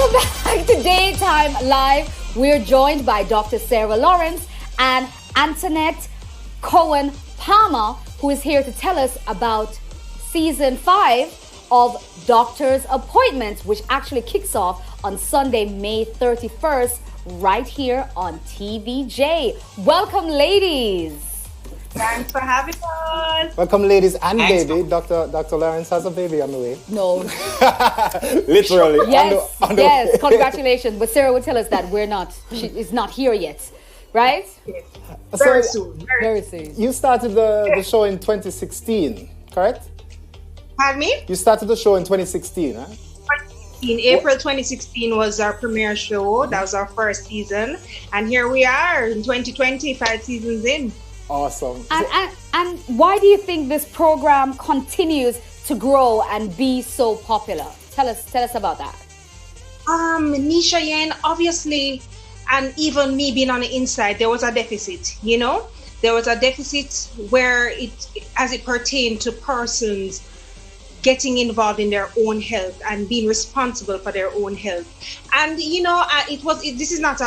Welcome back to Daytime Live. We're joined by Dr. Sarah Lawrence and Antoinette Cohen Palmer, who is here to tell us about season 5 of Doctor's Appointments, which actually kicks off on Sunday, May 31st, right here on TVJ. Welcome, ladies. Thanks for having us. Welcome, ladies and baby. Dr. Lawrence has a baby on the way. No. Literally. Yes, on the yes. way. Congratulations. But Sarah will tell us that she is not here yet, right? Yes. So, Very soon. Very soon. You started the show in 2016, correct? Pardon me? You started the show in 2016, huh? In April 2016 was our premiere show. That was our first season. And here we are in 2020, 5 seasons in. Awesome. And why do you think this program continues to grow and be so popular? Tell us about that. Nisha Yen, obviously, and even me being on the inside, there was a deficit, you know? There was a deficit where as it pertained to persons getting involved in their own health and being responsible for their own health. And, you know, this is not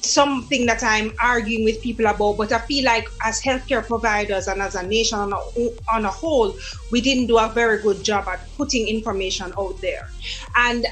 something that I'm arguing with people about, but I feel like as healthcare providers and as a nation on a whole, we didn't do a very good job at putting information out there. And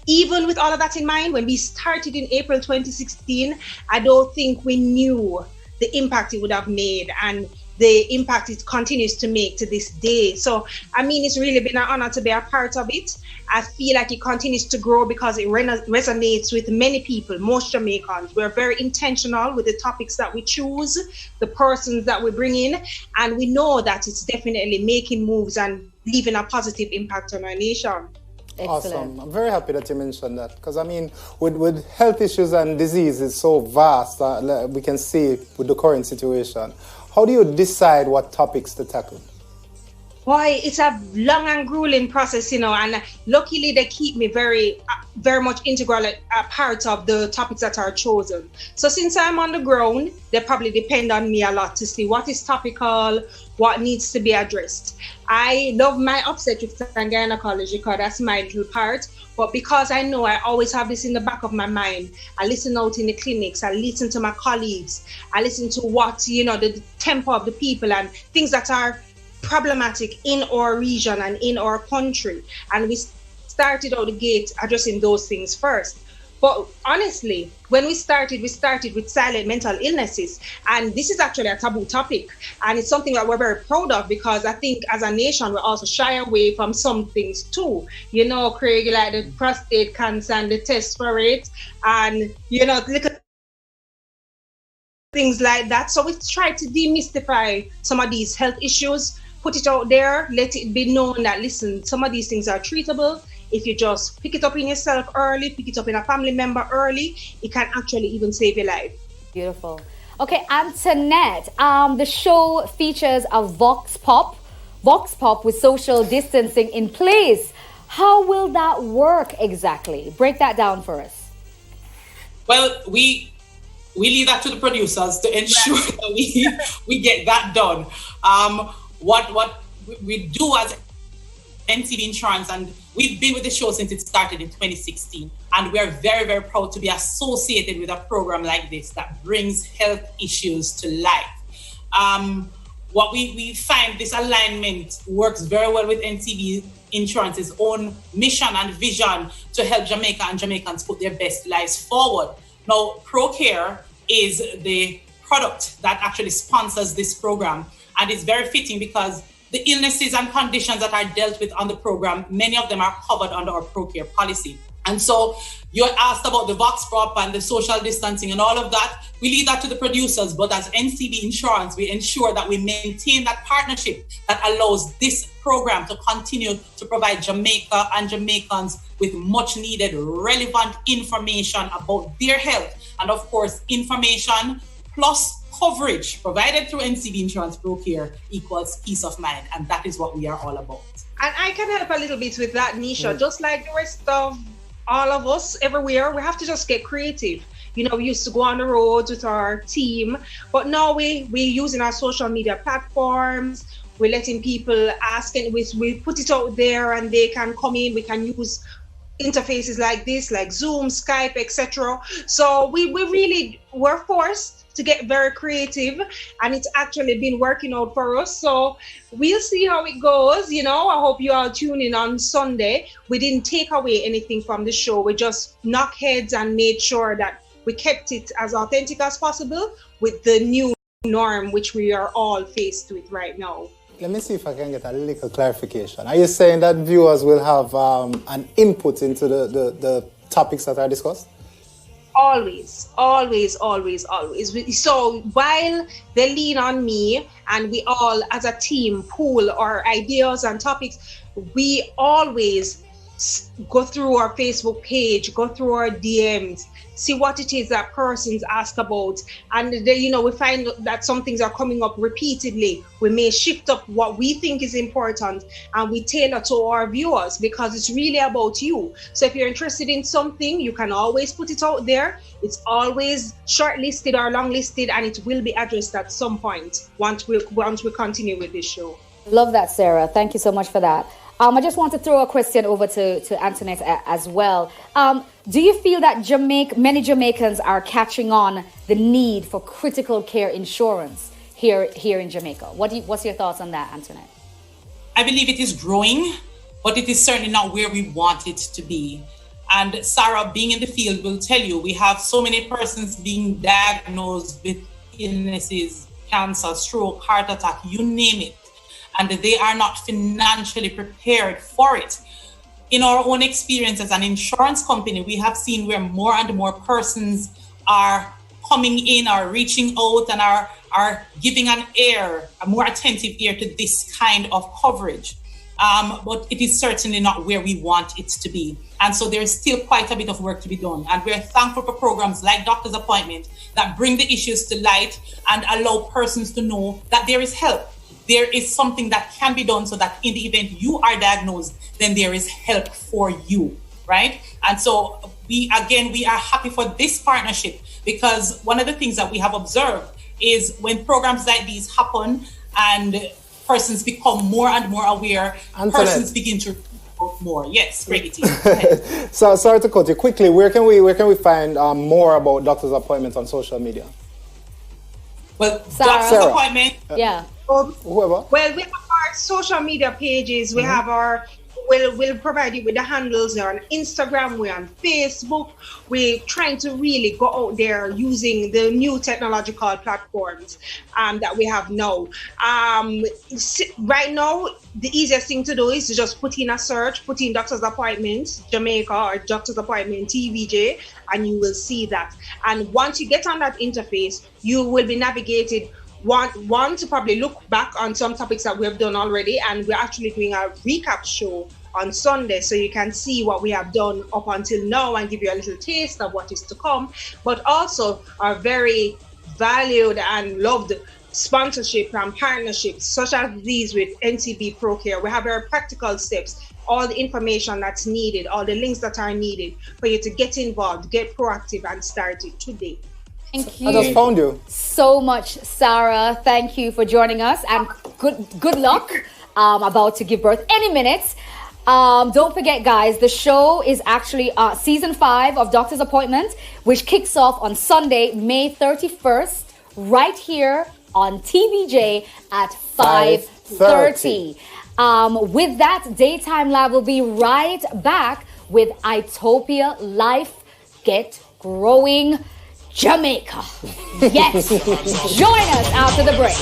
even with all of that in mind, when we started in April 2016, I don't think we knew the impact it would have made and the impact it continues to make to this day. So, I mean, it's really been an honor to be a part of it. I feel like it continues to grow because it resonates with many people, most Jamaicans. We're very intentional with the topics that we choose, the persons that we bring in, and we know that it's definitely making moves and leaving a positive impact on our nation. Excellent. Awesome. I'm very happy that you mentioned that because, I mean, with health issues and diseases so vast, we can see with the current situation. How do you decide what topics to tackle? Boy, it's a long and grueling process, you know, and luckily they keep me very much integral part of the topics that are chosen. So since I'm on the ground, they probably depend on me a lot to see what is topical, what needs to be addressed. I love my obstetrics and gynecology because that's my little part. But because I know I always have this in the back of my mind, I listen out in the clinics, I listen to my colleagues, I listen to what, you know, the tempo of the people and things that are problematic in our region and in our country. And we started out the gate addressing those things first. But honestly, when we started with silent mental illnesses. And this is actually a taboo topic. And it's something that we're very proud of because I think as a nation, we're also shy away from some things too. You know, Craig, like the prostate cancer and the test for it. And, you know, little things like that. So we try to demystify some of these health issues, put it out there, let it be known that, listen, some of these things are treatable. If you just pick it up in yourself early, pick it up in a family member early, it can actually even save your life. Beautiful. Okay, Antoinette, the show features a vox pop with social distancing in place. How will that work exactly? Break that down for us. Well, we leave that to the producers to ensure that we get that done. What we do as NTV Insurance, and we've been with the show since it started in 2016, and we are very, very proud to be associated with a program like this that brings health issues to life. What we find, this alignment works very well with NTV Insurance's own mission and vision to help Jamaica and Jamaicans put their best lives forward. Now, ProCare is the product that actually sponsors this program, and it's very fitting because the illnesses and conditions that are dealt with on the program, many of them are covered under our ProCare policy. And so you asked about the Vox Prop and the social distancing and all of that. We leave that to the producers, but as NCB Insurance, we ensure that we maintain that partnership that allows this program to continue to provide Jamaica and Jamaicans with much needed relevant information about their health. And of course, information plus coverage provided through NCB Insurance ProCare equals peace of mind. And that is what we are all about. And I can help a little bit with that, Nisha. Just like the rest of all of us everywhere, we have to just get creative. You know, we used to go on the roads with our team, but now we're using our social media platforms. We're letting people ask, and we put it out there, and they can come in. We can use interfaces like this, like Zoom, Skype, etc. So we really were forced to get very creative, and it's actually been working out for us. So we'll see how it goes. I hope you all tune in on Sunday. We didn't take away anything from the show. We just knocked heads and made sure that we kept it as authentic as possible with the new norm, which we are all faced with right now. Let me see if I can get a little clarification. Are you saying that viewers will have an input into the topics that are discussed? Always. So while they lean on me and we all as a team pool our ideas and topics, we always go through our Facebook page, go through our DMs, see what it is that persons ask about, and we find that some things are coming up repeatedly. We may shift up what we think is important, and we tailor to our viewers, because it's really about you. So if you're interested in something, you can always put it out there. It's always shortlisted or longlisted, and it will be addressed at some point once we continue with this show. Love that, Sarah. Thank you so much for that. I just want to throw a question over to Antoinette as well. Do you feel that many Jamaicans are catching on the need for critical care insurance here in Jamaica? What's your thoughts on that, Antoinette? I believe it is growing, but it is certainly not where we want it to be. And Sarah, being in the field, will tell you we have so many persons being diagnosed with illnesses, cancer, stroke, heart attack, you name it. And they are not financially prepared for it. In our own experience as an insurance company, we have seen where more and more persons are coming in, are reaching out, and are giving a more attentive ear to this kind of coverage. But it is certainly not where we want it to be. And so there's still quite a bit of work to be done. And we're thankful for programs like Doctor's Appointment that bring the issues to light and allow persons to know that there is help. There is something that can be done so that in the event you are diagnosed, then there is help for you, right? And so we are happy for this partnership, because one of the things that we have observed is when programs like these happen and persons become more and more aware, Antoinette. Persons begin to report more. Yes, great. So sorry to cut you quickly. Where can we find more about Doctor's Appointments on social media? Well, Sarah. Doctor's Appointment. Yeah. Whoever. Well, we have our social media pages. We have we'll provide you with the handles. We're on Instagram, we're on Facebook. We're trying to really go out there using the new technological platforms that we have now. Right now, the easiest thing to do is to just put in a search, put in Doctor's Appointment Jamaica or Doctor's Appointment TVJ, and you will see that. And once you get on that interface, you will be navigated one to probably look back on some topics that we have done already, and we're actually doing a recap show on Sunday, so you can see what we have done up until now and give you a little taste of what is to come, but also our very valued and loved sponsorship and partnerships such as these with NCB ProCare. We have very practical steps, all the information that's needed, all the links that are needed for you to get involved, get proactive, and start it today. Thank you. I just found you. So much, Sarah. Thank you for joining us, and good luck. About to give birth any minute. Don't forget, guys, the show is actually season 5 of Doctor's Appointment, which kicks off on Sunday, May 31st, right here on TVJ at 5:30. With that, Daytime Live will be right back with Itopia Life Get Growing Jamaica. Yes. Join us after the break.